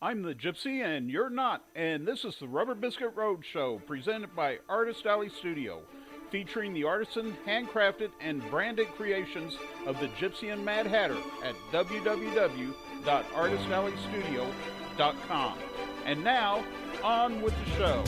I'm the Gypsy and you're not, and this is the Rubber Biscuit Roadshow presented by Artist Alley Studio, featuring the artisan, handcrafted, and branded creations of the Gypsy and Mad Hatter at www.artistalleystudio.com. And now, on with the show.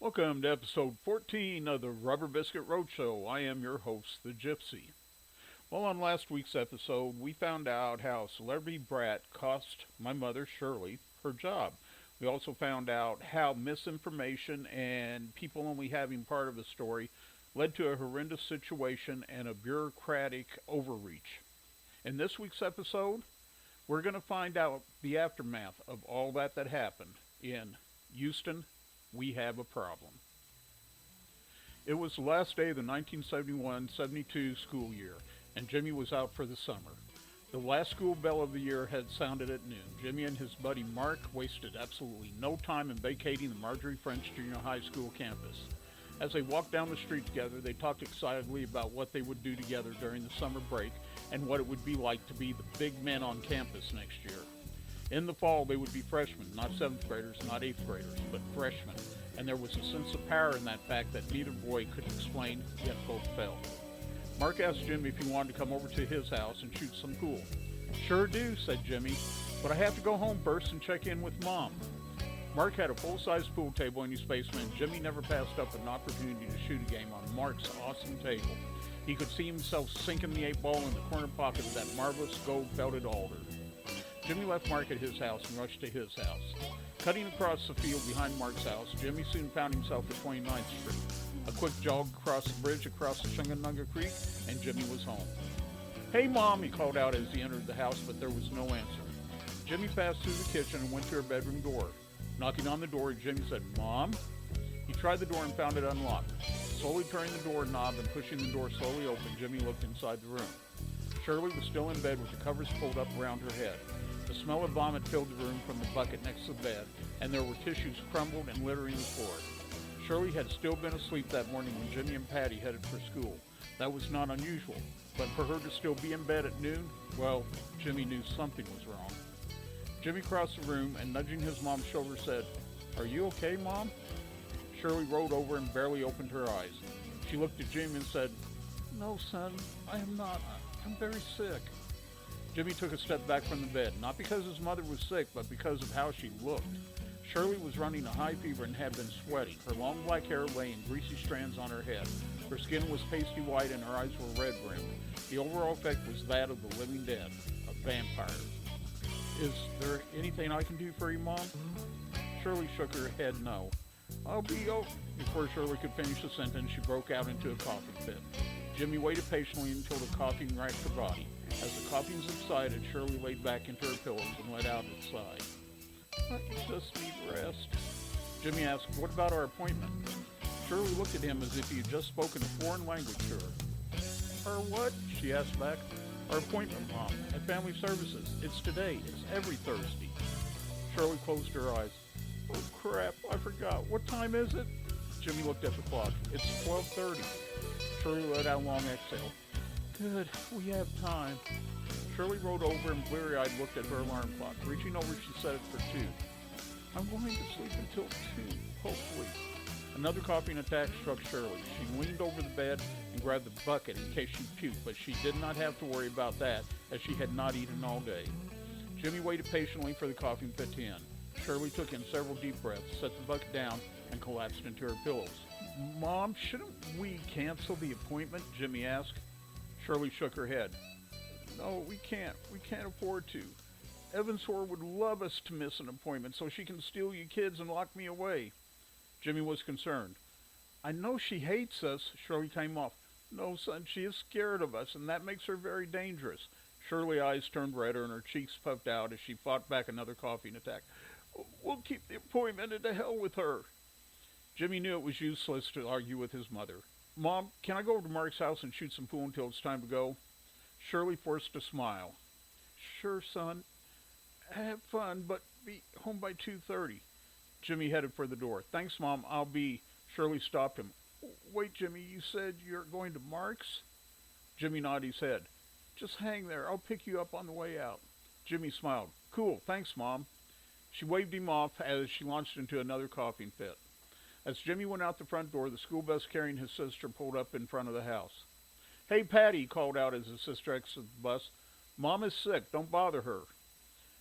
Welcome to episode 14 of the Rubber Biscuit Roadshow. I am your host, the Gypsy. Well, on last week's episode, we found out how celebrity brat cost my mother, Shirley, her job. We also found out how misinformation and people only having part of the story led to a horrendous situation and a bureaucratic overreach. In this week's episode, we're going to find out the aftermath of all that happened in Houston. We have a problem. It was the last day of the 1971-72 school year, and Jimmy was out for the summer. The last school bell of the year had sounded at noon. Jimmy and his buddy Mark wasted absolutely no time in vacating the Marjorie French Junior High School campus. As they walked down the street together, they talked excitedly about what they would do together during the summer break and what it would be like to be the big men on campus next year. In the fall, they would be freshmen, not 7th graders, not 8th graders, but freshmen, and there was a sense of power in that fact that neither boy could explain, yet both felt. Mark asked Jimmy if he wanted to come over to his house and shoot some pool. "Sure do," said Jimmy, "but I have to go home first and check in with Mom." Mark had a full-size pool table in his basement, and Jimmy never passed up an opportunity to shoot a game on Mark's awesome table. He could see himself sinking the 8-ball in the corner pocket of that marvelous gold-belted alder. Jimmy left Mark at his house and rushed to his house. Cutting across the field behind Mark's house, Jimmy soon found himself at 29th Street. A quick jog across the bridge across the Chunganunga Creek, and Jimmy was home. "Hey, Mom," he called out as he entered the house, but there was no answer. Jimmy passed through the kitchen and went to her bedroom door. Knocking on the door, Jimmy said, "Mom?" He tried the door and found it unlocked. Slowly turning the doorknob and pushing the door slowly open, Jimmy looked inside the room. Shirley was still in bed with the covers pulled up around her head. The smell of vomit filled the room from the bucket next to the bed, and there were tissues crumbled and littering the floor. Shirley had still been asleep that morning when Jimmy and Patty headed for school. That was not unusual, but for her to still be in bed at noon, well, Jimmy knew something was wrong. Jimmy crossed the room and, nudging his mom's shoulder, said, "Are you okay, Mom?" Shirley rolled over and barely opened her eyes. She looked at Jimmy and said, "No, son, I am not. I'm very sick." Jimmy took a step back from the bed, not because his mother was sick, but because of how she looked. Shirley was running a high fever and had been sweating. Her long black hair lay in greasy strands on her head. Her skin was pasty white and her eyes were red-rimmed. The overall effect was that of the living dead, a vampire. "Is there anything I can do for you, Mom?" Shirley shook her head no. "I'll be over." Before Shirley could finish the sentence, she broke out into a coughing fit. Jimmy waited patiently until the coughing racked her body. As the coughing subsided, Shirley laid back into her pillows and let out a sigh. "I just need rest." Jimmy asked, "What about our appointment?" Shirley looked at him as if he had just spoken a foreign language to her. "Our what?" she asked back. "Our appointment, Mom, at Family Services. It's today. It's every Thursday." Shirley closed her eyes. "Oh, crap, I forgot. What time is it?" Jimmy looked at the clock. "It's 12:30. Shirley let out a long exhale. "Good, we have time." Shirley rolled over and bleary-eyed looked at her alarm clock. Reaching over, she set it for 2. "I'm going to sleep until 2, hopefully." Another coughing attack struck Shirley. She leaned over the bed and grabbed the bucket in case she puked, but she did not have to worry about that, as she had not eaten all day. Jimmy waited patiently for the coughing fit to end. Shirley took in several deep breaths, set the bucket down, and collapsed into her pillows. "Mom, shouldn't we cancel the appointment?" Jimmy asked. Shirley shook her head. No, we can't. We can't afford to. Evansor would love us to miss an appointment so she can steal you kids and lock me away. Jimmy was concerned. I know she hates us. Shirley came off. No, son, she is scared of us, and that makes her very dangerous. Shirley's eyes turned redder and her cheeks puffed out as she fought back another coughing attack. We'll keep the appointment and to hell with her. Jimmy knew it was useless to argue with his mother. Mom, can I go over to Mark's house and shoot some pool until it's time to go? Shirley forced a smile. Sure, son. Have fun, but be home by 2:30. Jimmy headed for the door. Thanks, Mom. I'll be. Shirley stopped him. Wait, Jimmy, you said you're going to Mark's? Jimmy nodded his head. Just hang there. I'll pick you up on the way out. Jimmy smiled. Cool. Thanks, Mom. She waved him off as she launched into another coughing fit. As Jimmy went out the front door, the school bus carrying his sister pulled up in front of the house. Hey, Patty, he called out as his sister exited the bus. Mom is sick. Don't bother her.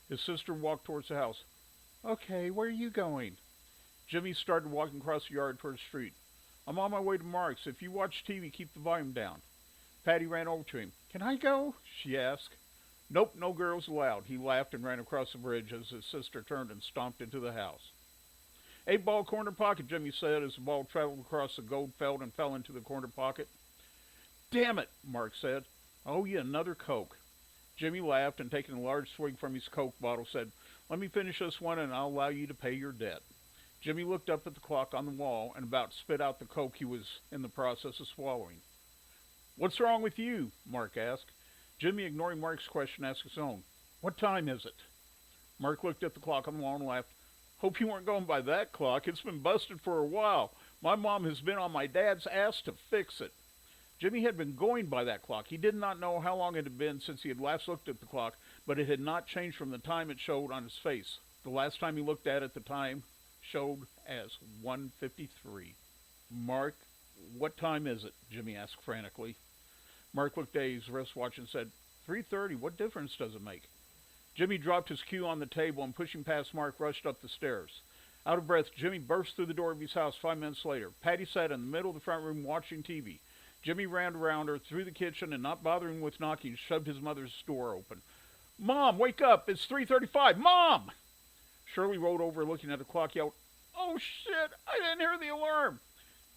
His sister walked towards the house. Okay, where are you going? Jimmy started walking across the yard toward the street. I'm on my way to Mark's. If you watch TV, keep the volume down. Patty ran over to him. Can I go? She asked. Nope, no girls allowed. He laughed and ran across the bridge as his sister turned and stomped into the house. 8-ball corner pocket, Jimmy said as the ball traveled across the gold felt and fell into the corner pocket. Damn it, Mark said. Oh, yeah, another Coke. Jimmy laughed and taking a large swig from his Coke bottle said, Let me finish this one and I'll allow you to pay your debt. Jimmy looked up at the clock on the wall and about spit out the Coke he was in the process of swallowing. What's wrong with you? Mark asked. Jimmy, ignoring Mark's question, asked his own. What time is it? Mark looked at the clock on the wall and laughed. Hope you weren't going by that clock. It's been busted for a while. My mom has been on my dad's ass to fix it. Jimmy had been going by that clock. He did not know how long it had been since he had last looked at the clock, but it had not changed from the time it showed on his face. The last time he looked at it, the time showed as 1:53. Mark, what time is it? Jimmy asked frantically. Mark looked at his wristwatch and said, 3:30. What difference does it make? Jimmy dropped his cue on the table and, pushing past Mark, rushed up the stairs. Out of breath, Jimmy burst through the door of his house 5 minutes later. Patty sat in the middle of the front room watching TV. Jimmy ran around her through the kitchen and, not bothering with knocking, shoved his mother's door open. Mom, wake up! It's 3:35! Mom! Shirley rolled over looking at the clock, yelled, Oh, shit! I didn't hear the alarm!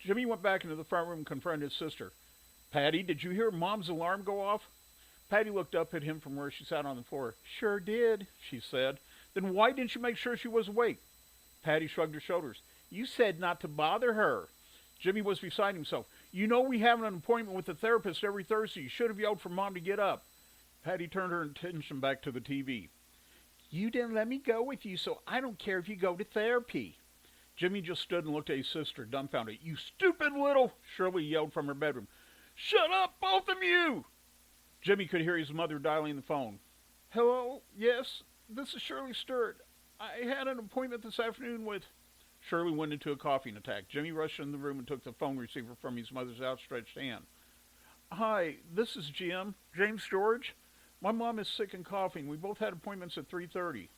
Jimmy went back into the front room and confronted his sister. Patty, did you hear Mom's alarm go off? Patty looked up at him from where she sat on the floor. Sure did, she said. Then why didn't you make sure she was awake? Patty shrugged her shoulders. You said not to bother her. Jimmy was beside himself. You know we have an appointment with the therapist every Thursday. You should have yelled for Mom to get up. Patty turned her attention back to the TV. You didn't let me go with you, so I don't care if you go to therapy. Jimmy just stood and looked at his sister, dumbfounded. You stupid little... Shirley yelled from her bedroom. Shut up, both of you! Jimmy could hear his mother dialing the phone. Hello? Yes? This is Shirley Sturt. I had an appointment this afternoon with... Shirley went into a coughing attack. Jimmy rushed in the room and took the phone receiver from his mother's outstretched hand. Hi, this is Jim. James George. My mom is sick and coughing. We both had appointments at 3:30.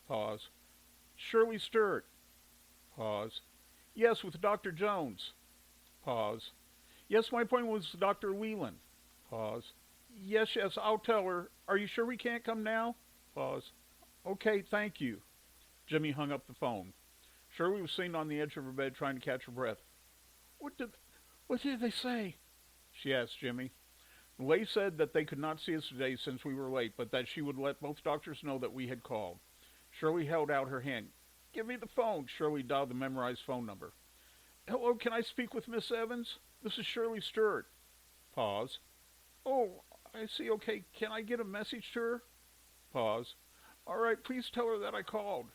Pause. Shirley Sturt. Pause. Yes, with Dr. Jones. Pause. Yes, my appointment was with Dr. Leland. Pause. Yes, I'll tell her. Are you sure we can't come now? Pause. Okay, thank you. Jimmy hung up the phone. Shirley was sitting on the edge of her bed trying to catch her breath. What did they say? She asked Jimmy. The lady said that they could not see us today since we were late, but that she would let both doctors know that we had called. Shirley held out her hand. Give me the phone. Shirley dialed the memorized phone number. Hello, can I speak with Miss Evans? This is Shirley Sturt. Pause. Oh, I see. Okay, can I get a message to her? Pause. All right, please tell her that I called.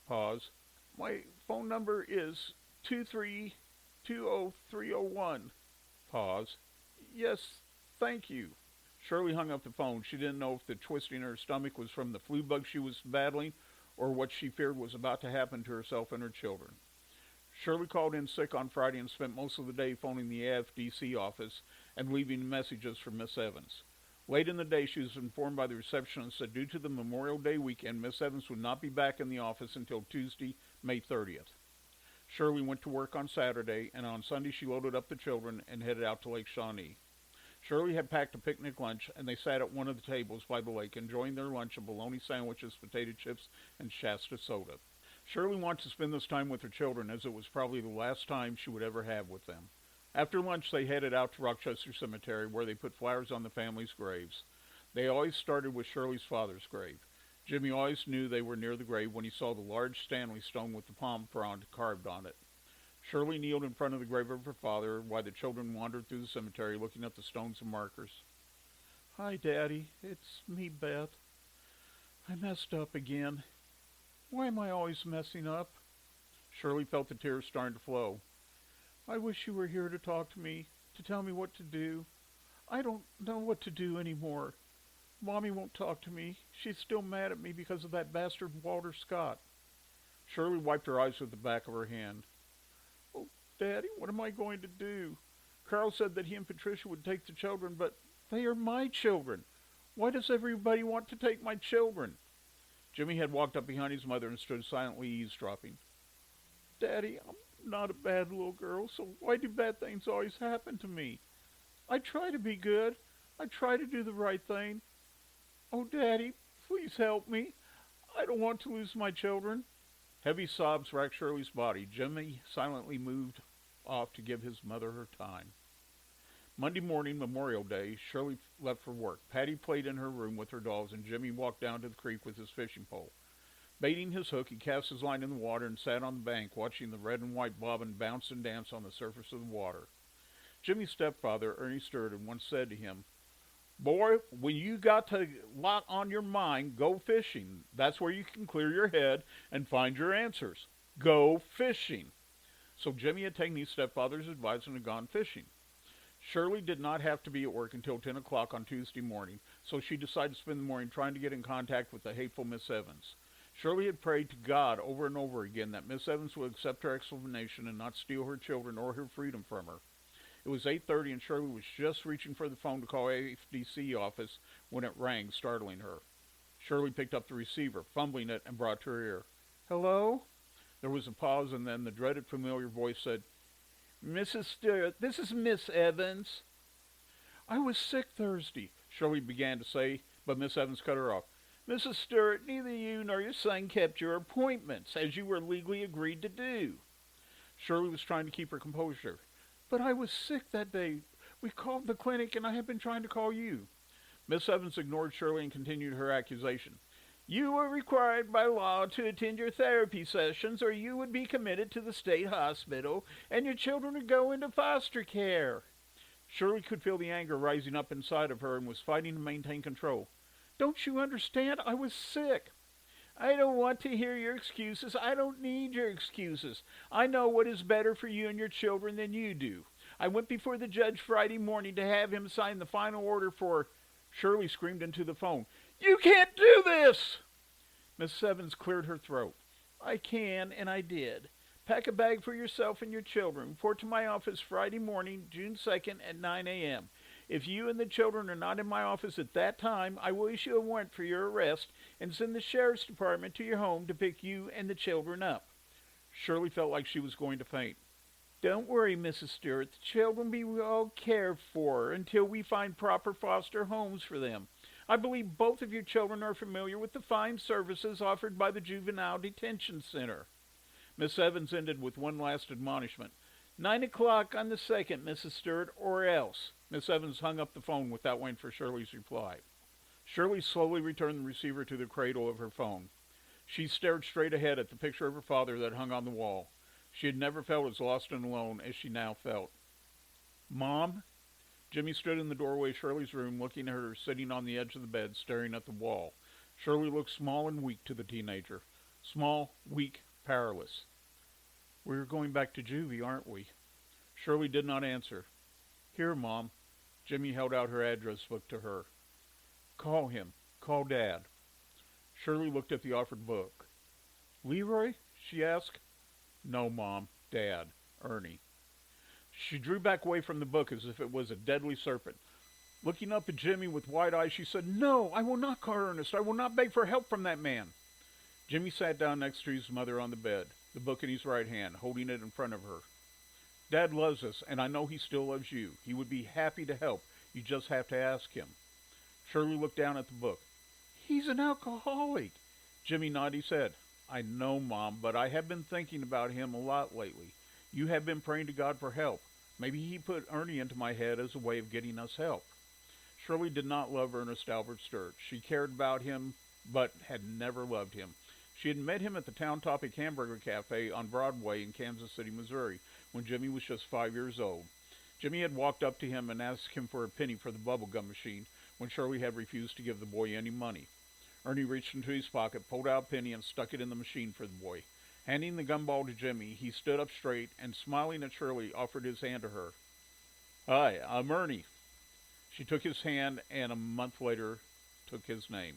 Pause. My phone number is 2320301. Pause. Yes, thank you. Shirley hung up the phone. She didn't know if the twisting in her stomach was from the flu bug she was battling or what she feared was about to happen to herself and her children. Shirley called in sick on Friday and spent most of the day phoning the AFDC office and leaving messages for Miss Evans. Late in the day, she was informed by the receptionist that due to the Memorial Day weekend, Miss Evans would not be back in the office until Tuesday, May 30th. Shirley went to work on Saturday, and on Sunday she loaded up the children and headed out to Lake Shawnee. Shirley had packed a picnic lunch, and they sat at one of the tables by the lake, enjoying their lunch of bologna sandwiches, potato chips, and Shasta soda. Shirley wanted to spend this time with her children, as it was probably the last time she would ever have with them. After lunch, they headed out to Rochester Cemetery, where they put flowers on the family's graves. They always started with Shirley's father's grave. Jimmy always knew they were near the grave when he saw the large Stanley stone with the palm frond carved on it. Shirley kneeled in front of the grave of her father while the children wandered through the cemetery looking at the stones and markers. "Hi, Daddy. It's me, Beth. I messed up again. Why am I always messing up?" Shirley felt the tears starting to flow. "I wish you were here to talk to me, to tell me what to do. I don't know what to do anymore. Mommy won't talk to me. She's still mad at me because of that bastard Walter Scott." Shirley wiped her eyes with the back of her hand. "Oh, Daddy, what am I going to do? Carl said that he and Patricia would take the children, but they are my children. Why does everybody want to take my children?" Jimmy had walked up behind his mother and stood silently eavesdropping. "Daddy, I'm not a bad little girl, so why do bad things always happen to me? I try to be good. I try to do the right thing. Oh, Daddy, please help me. I don't want to lose my children." Heavy sobs racked Shirley's body. Jimmy silently moved off to give his mother her time. Monday morning, Memorial Day, Shirley left for work. Patty played in her room with her dolls, and Jimmy walked down to the creek with his fishing pole. Baiting his hook, he cast his line in the water and sat on the bank, watching the red and white bobbin bounce and dance on the surface of the water. Jimmy's stepfather, Ernie Stewart, once said to him, "Boy, when you got a lot on your mind, go fishing. That's where you can clear your head and find your answers. Go fishing." So Jimmy had taken his stepfather's advice and had gone fishing. Shirley did not have to be at work until 10 o'clock on Tuesday morning, so she decided to spend the morning trying to get in contact with the hateful Miss Evans. Shirley had prayed to God over and over again that Miss Evans would accept her explanation and not steal her children or her freedom from her. It was 8:30 and Shirley was just reaching for the phone to call AFDC office when it rang, startling her. Shirley picked up the receiver, fumbling it, and brought to her ear. "Hello?" There was a pause, and then the dreaded familiar voice said, "Mrs. Stewart, this is Miss Evans." "I was sick Thursday," Shirley began to say, but Miss Evans cut her off. "Mrs. Stewart, neither you nor your son kept your appointments, as you were legally agreed to do." Shirley was trying to keep her composure. "But I was sick that day. We called the clinic, and I have been trying to call you." Miss Evans ignored Shirley and continued her accusation. "You were required by law to attend your therapy sessions, or you would be committed to the state hospital, and your children would go into foster care." Shirley could feel the anger rising up inside of her and was fighting to maintain control. "Don't you understand? I was sick." "I don't want to hear your excuses. I don't need your excuses. I know what is better for you and your children than you do. I went before the judge Friday morning to have him sign the final order for—" Shirley screamed into the phone, "You can't do this!" Miss Evans cleared her throat. "I can, and I did. Pack a bag for yourself and your children. Report to my office Friday morning, June 2nd at 9 a.m. If you and the children are not in my office at that time, I will issue a warrant for your arrest and send the sheriff's department to your home to pick you and the children up." Shirley felt like she was going to faint. "Don't worry, Mrs. Stewart. The children will be well cared for until we find proper foster homes for them. I believe both of your children are familiar with the fine services offered by the Juvenile Detention Center." Miss Evans ended with one last admonishment. 9 o'clock on the 2nd, Mrs. Stewart, or else." Miss Evans hung up the phone without waiting for Shirley's reply. Shirley slowly returned the receiver to the cradle of her phone. She stared straight ahead at the picture of her father that hung on the wall. She had never felt as lost and alone as she now felt. "Mom?" Jimmy stood in the doorway of Shirley's room, looking at her sitting on the edge of the bed, staring at the wall. Shirley looked small and weak to the teenager. Small, weak, powerless. "We're going back to juvie, aren't we?" Shirley did not answer. "Here, Mom." Jimmy held out her address book to her. "Call him. Call Dad." Shirley looked at the offered book. "Leroy?" she asked. "No, Mom. Dad. Ernie." She drew back away from the book as if it was a deadly serpent. Looking up at Jimmy with wide eyes, she said, "No, I will not call Ernest. I will not beg for help from that man." Jimmy sat down next to his mother on the bed, the book in his right hand, holding it in front of her. "Dad loves us, and I know he still loves you. He would be happy to help. You just have to ask him. Shirley looked down at the book. He's an alcoholic. Jimmy nodded his head. I know, Mom, but I have been thinking about him a lot lately. You have been praying to God for help. Maybe he put Ernie into my head as a way of getting us help. Shirley did not love Ernest Albert Sturt. She cared about him, but had never loved him. She had met him at the Town Topic Hamburger Cafe on Broadway in Kansas City, Missouri, when Jimmy was just 5 years old. Jimmy had walked up to him and asked him for a penny for the bubblegum machine when Shirley had refused to give the boy any money. Ernie reached into his pocket, pulled out a penny, and stuck it in the machine for the boy. Handing the gumball to Jimmy, he stood up straight and, smiling at Shirley, offered his hand to her. Hi, I'm Ernie. She took his hand and a month later took his name.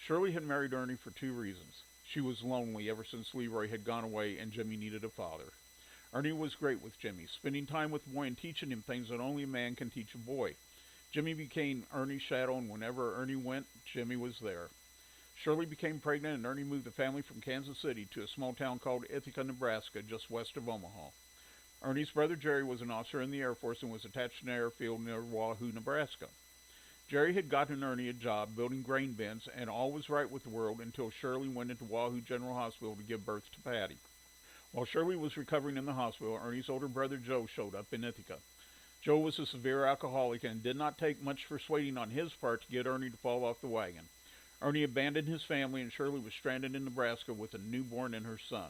Shirley had married Ernie for 2 reasons. She was lonely ever since Leroy had gone away and Jimmy needed a father. Ernie was great with Jimmy, spending time with the boy and teaching him things that only a man can teach a boy. Jimmy became Ernie's shadow, and whenever Ernie went, Jimmy was there. Shirley became pregnant, and Ernie moved the family from Kansas City to a small town called Ithaca, Nebraska, just west of Omaha. Ernie's brother Jerry was an officer in the Air Force and was attached to an airfield near Wahoo, Nebraska. Jerry had gotten Ernie a job building grain bins, and all was right with the world until Shirley went into Wahoo General Hospital to give birth to Patty. While Shirley was recovering in the hospital, Ernie's older brother Joe showed up in Ithaca. Joe was a severe alcoholic and did not take much persuading on his part to get Ernie to fall off the wagon. Ernie abandoned his family, and Shirley was stranded in Nebraska with a newborn and her son.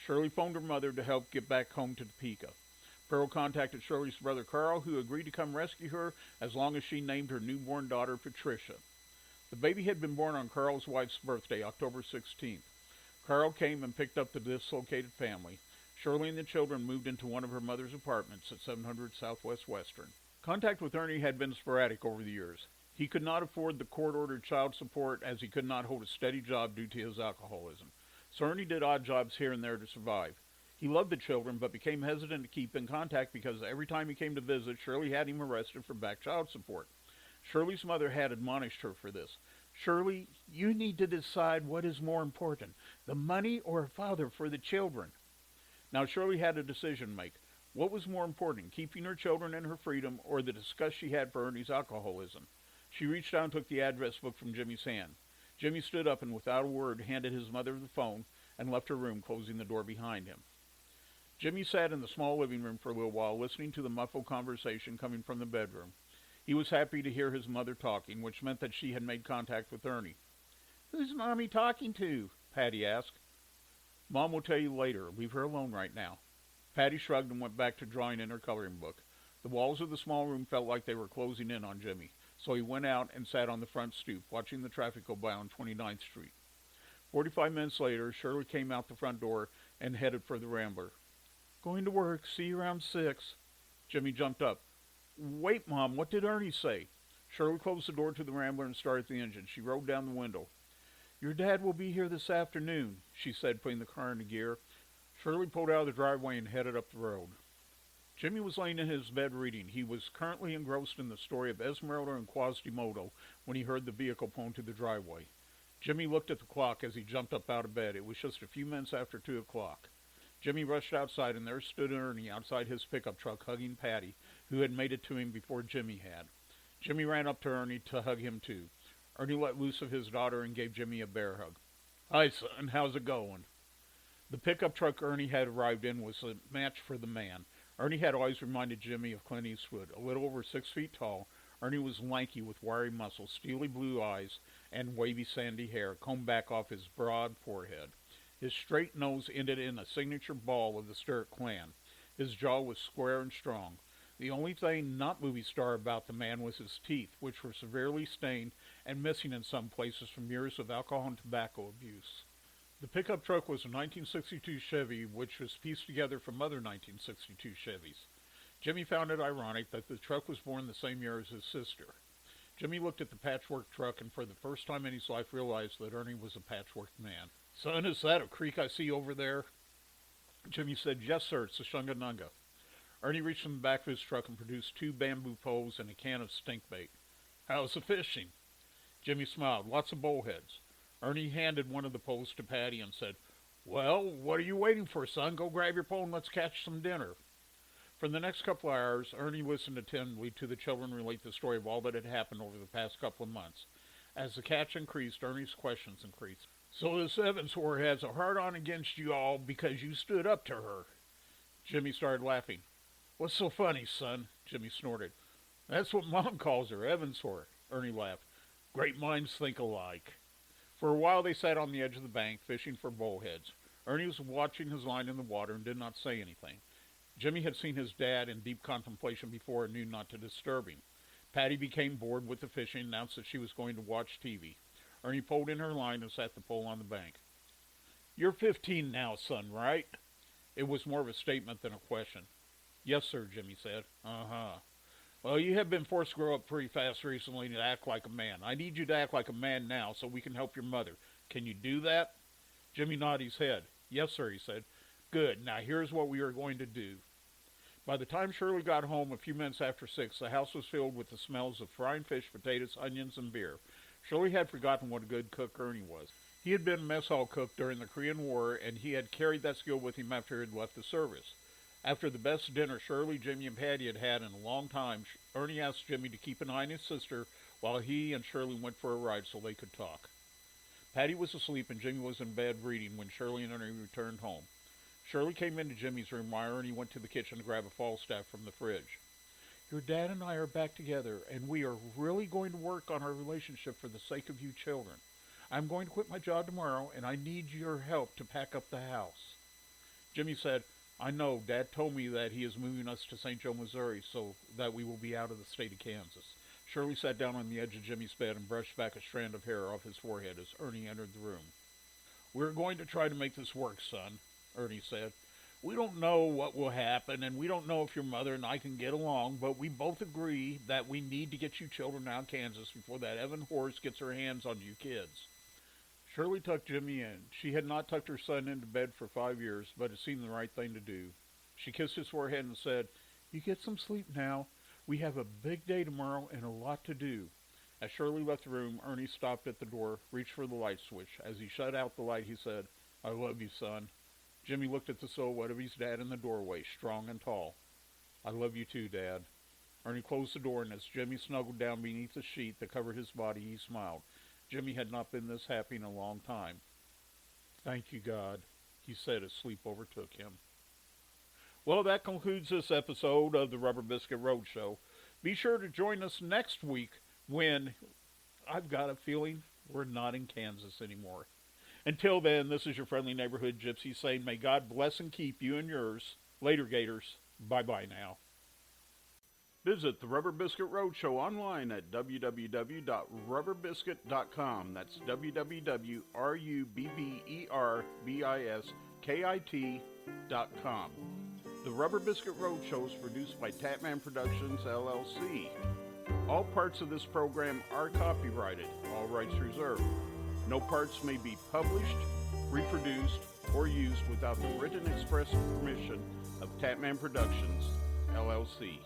Shirley phoned her mother to help get back home to Topeka. Pearl contacted Shirley's brother Carl, who agreed to come rescue her as long as she named her newborn daughter Patricia. The baby had been born on Carl's wife's birthday, October 16th. Carl came and picked up the dislocated family. Shirley and the children moved into one of her mother's apartments at 700 Southwest Western. Contact with Ernie had been sporadic over the years. He could not afford the court-ordered child support as he could not hold a steady job due to his alcoholism. So Ernie did odd jobs here and there to survive. He loved the children, but became hesitant to keep in contact because every time he came to visit, Shirley had him arrested for back child support. Shirley's mother had admonished her for this. Shirley, you need to decide what is more important, the money or a father for the children. Now Shirley had a decision to make. What was more important, keeping her children and her freedom, or the disgust she had for Ernie's alcoholism? She reached out and took the address book from Jimmy's hand. Jimmy stood up and without a word handed his mother the phone and left her room, closing the door behind him. Jimmy sat in the small living room for a little while, listening to the muffled conversation coming from the bedroom. He was happy to hear his mother talking, which meant that she had made contact with Ernie. Who's Mommy talking to? Patty asked. Mom will tell you later. Leave her alone right now. Patty shrugged and went back to drawing in her coloring book. The walls of the small room felt like they were closing in on Jimmy, so he went out and sat on the front stoop, watching the traffic go by on 29th Street. 45 minutes later, Shirley came out the front door and headed for the Rambler. Going to work. See you around 6. Jimmy jumped up. Wait, Mom, what did Ernie say? Shirley closed the door to the Rambler and started the engine. She rolled down the window. Your dad will be here this afternoon, she said, putting the car into gear. Shirley pulled out of the driveway and headed up the road. Jimmy was laying in his bed reading. He was currently engrossed in the story of Esmeralda and Quasimodo when he heard the vehicle pull into the driveway. Jimmy looked at the clock as he jumped up out of bed. It was just a few minutes after 2 o'clock. Jimmy rushed outside, and there stood Ernie outside his pickup truck hugging Patty, who had made it to him before Jimmy had. Jimmy ran up to Ernie to hug him too. Ernie let loose of his daughter and gave Jimmy a bear hug. Hi, son. How's it going? The pickup truck Ernie had arrived in was a match for the man. Ernie had always reminded Jimmy of Clint Eastwood. A little over 6 feet tall, Ernie was lanky with wiry muscles, steely blue eyes, and wavy sandy hair combed back off his broad forehead. His straight nose ended in a signature ball of the Sturt clan. His jaw was square and strong. The only thing not movie star about the man was his teeth, which were severely stained and missing in some places from years of alcohol and tobacco abuse. The pickup truck was a 1962 Chevy, which was pieced together from other 1962 Chevys. Jimmy found it ironic that the truck was born the same year as his sister. Jimmy looked at the patchwork truck and for the first time in his life realized that Ernie was a patchwork man. Son, is that a creek I see over there? Jimmy said, yes, sir, it's a Shunganunga. Ernie reached from the back of his truck and produced 2 bamboo poles and a can of stink bait. How's the fishing? Jimmy smiled. Lots of bullheads. Ernie handed one of the poles to Patty and said, well, what are you waiting for, son? Go grab your pole and let's catch some dinner. For the next couple of hours, Ernie listened attentively to the children relate the story of all that had happened over the past couple of months. As the catch increased, Ernie's questions increased. So this Evans whore has a hard-on against you all because you stood up to her. Jimmy started laughing. What's so funny, son? Jimmy snorted. That's what Mom calls her, Evans whore. Ernie laughed. Great minds think alike. For a while they sat on the edge of the bank, fishing for bullheads. Ernie was watching his line in the water and did not say anything. Jimmy had seen his dad in deep contemplation before and knew not to disturb him. Patty became bored with the fishing and announced that she was going to watch TV. Ernie pulled in her line and sat the pole on the bank. You're 15 now, son, right? It was more of a statement than a question. Yes, sir, Jimmy said. Uh-huh. Well, you have been forced to grow up pretty fast recently to act like a man. I need you to act like a man now so we can help your mother. Can you do that? Jimmy nodded his head. Yes, sir, he said. Good. Now here's what we are going to do. By the time Shirley got home a few minutes after 6, the house was filled with the smells of frying fish, potatoes, onions, and beer. Shirley had forgotten what a good cook Ernie was. He had been mess hall cook during the Korean War, and he had carried that skill with him after he had left the service. After the best dinner Shirley, Jimmy, and Patty had had in a long time, Ernie asked Jimmy to keep an eye on his sister while he and Shirley went for a ride so they could talk. Patty was asleep and Jimmy was in bed reading when Shirley and Ernie returned home. Shirley came into Jimmy's room while Ernie went to the kitchen to grab a Falstaff from the fridge. Your dad and I are back together, and we are really going to work on our relationship for the sake of you children. I'm going to quit my job tomorrow, and I need your help to pack up the house. Jimmy said, I know. Dad told me that he is moving us to St. Joe, Missouri, so that we will be out of the state of Kansas. Shirley sat down on the edge of Jimmy's bed and brushed back a strand of hair off his forehead as Ernie entered the room. We're going to try to make this work, son, Ernie said. We don't know what will happen, and we don't know if your mother and I can get along, but we both agree that we need to get you children out of Kansas before that Evan horse gets her hands on you kids. Shirley tucked Jimmy in. She had not tucked her son into bed for 5 years, but it seemed the right thing to do. She kissed his forehead and said, You get some sleep now. We have a big day tomorrow and a lot to do. As Shirley left the room, Ernie stopped at the door, reached for the light switch. As he shut out the light, he said, I love you, son. Jimmy looked at the silhouette of his dad in the doorway, strong and tall. I love you too, Dad. Ernie closed the door, and as Jimmy snuggled down beneath the sheet that covered his body, he smiled. Jimmy had not been this happy in a long time. Thank you, God, he said as sleep overtook him. Well, that concludes this episode of the Rubber Biscuit Roadshow. Be sure to join us next week when I've got a feeling we're not in Kansas anymore. Until then, this is your friendly neighborhood gypsy saying, may God bless and keep you and yours. Later, Gators. Bye-bye now. Visit the Rubber Biscuit Roadshow online at www.rubberbiscuit.com. That's www.rubberbiskit.com. The Rubber Biscuit Roadshow is produced by Tatman Productions, LLC. All parts of this program are copyrighted, all rights reserved. No parts may be published, reproduced, or used without the written express permission of Tatman Productions, LLC.